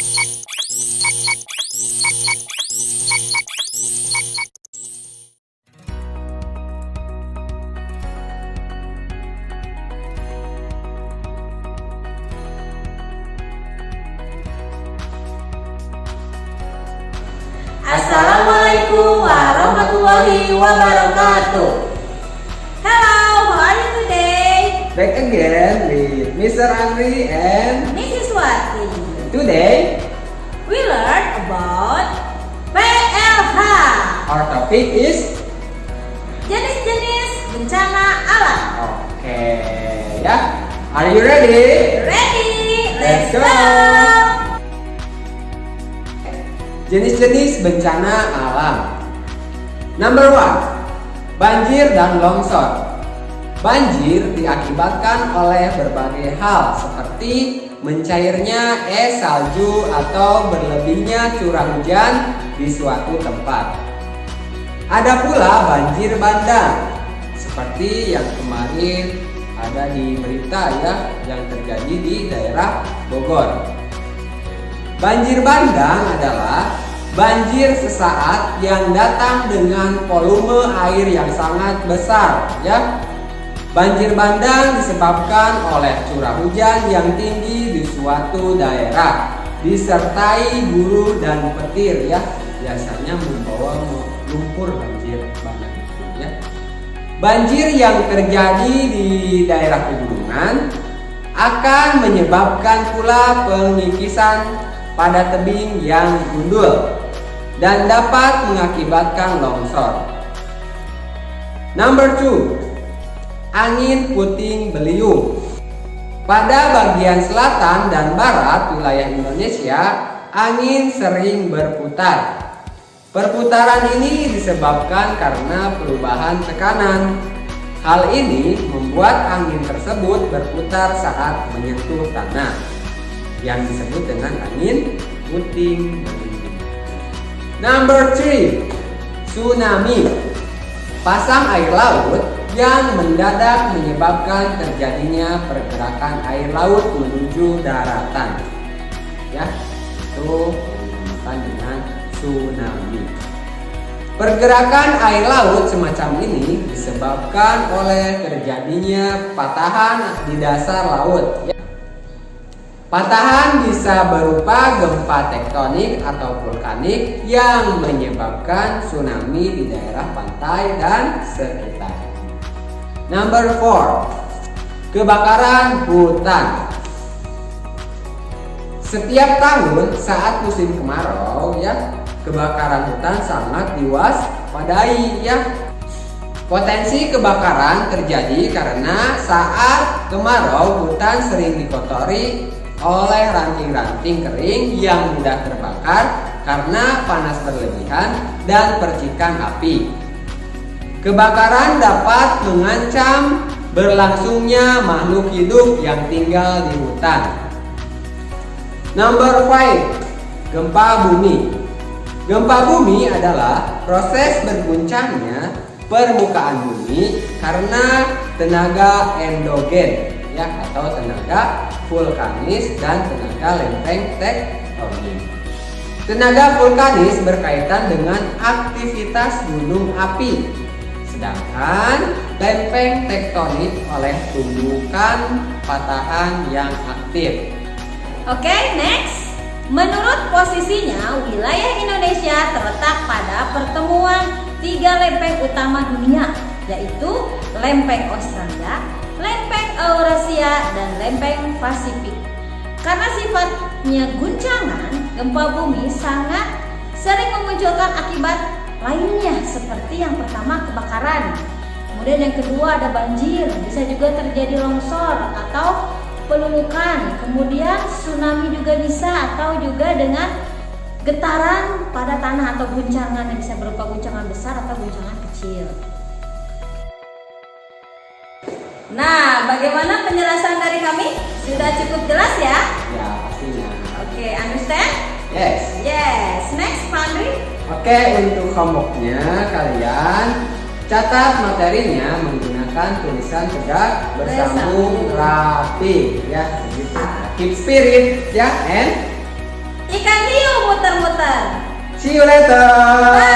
Assalamualaikum warahmatullahi wabarakatuh. Hello, how are you today? Back again with Mr. Andri and Mrs. Wati. today We learn about PLH. our topic is Jenis-jenis bencana alam. okay ya. Are you ready? Ready? Let's go. Jenis-jenis bencana alam. Number 1, banjir dan longsor. Banjir diakibatkan oleh berbagai hal seperti mencairnya es salju atau berlebihnya curah hujan di suatu tempat. Ada pula banjir bandang seperti yang kemarin ada di berita ya, yang terjadi di daerah Bogor. Banjir bandang adalah banjir sesaat yang datang dengan volume air yang sangat besar ya. Banjir bandang disebabkan oleh curah hujan yang tinggi di suatu daerah disertai guru dan petir ya. Biasanya membawa lumpur banjir bandang itu ya. Banjir yang terjadi di daerah pegunungan akan menyebabkan pula pengikisan pada tebing yang gundul dan dapat mengakibatkan longsor. Number 2, angin puting beliung. Pada bagian selatan dan barat wilayah Indonesia, angin sering berputar. Perputaran ini disebabkan karena perubahan tekanan. Hal ini membuat angin tersebut berputar saat menyentuh tanah, yang disebut dengan angin puting beliung. Number 3, tsunami. Pasang air laut yang mendadak menyebabkan terjadinya pergerakan air laut menuju daratan. Ya, itu dinamakan dengan tsunami. Pergerakan air laut semacam ini disebabkan oleh terjadinya patahan di dasar laut. Patahan bisa berupa gempa tektonik atau vulkanik yang menyebabkan tsunami di daerah pantai dan sekitar. Number 4, kebakaran hutan. Setiap tahun saat musim kemarau ya, kebakaran hutan sangat diwaspadai ya. Potensi kebakaran terjadi karena saat kemarau hutan sering dikotori oleh ranting-ranting kering yang mudah terbakar karena panas berlebihan dan percikan api. Kebakaran dapat mengancam berlangsungnya makhluk hidup yang tinggal di hutan. Number 5, gempa bumi. Gempa bumi adalah proses berguncangnya permukaan bumi karena tenaga endogen ya, atau tenaga vulkanis dan tenaga lempeng tektonik. Tenaga vulkanis berkaitan dengan aktivitas gunung api, sedangkan lempeng tektonik oleh tumbukan patahan yang aktif. Oke, next. Menurut posisinya, wilayah Indonesia terletak pada pertemuan 3 lempeng utama dunia, yaitu lempeng Australia, lempeng Eurasia, dan lempeng Pasifik. Karena sifatnya guncangan, gempa bumi sangat sering memunculkan akibat lainnya seperti yang pertama kebakaran, kemudian yang kedua ada banjir, bisa juga terjadi longsor atau pelulukan, kemudian tsunami juga bisa, atau juga dengan getaran pada tanah atau guncangan yang bisa berupa guncangan besar atau guncangan kecil. Nah, bagaimana penjelasan dari kami? Sudah cukup jelas ya? Ya, pastinya. Oke, understand? Yes. Yes. Next, Pandri. Oke, untuk homeworknya kalian catat materinya menggunakan tulisan tegak bersambung rapi ya, begitu. Keep spirit ya, and Ikat See you later.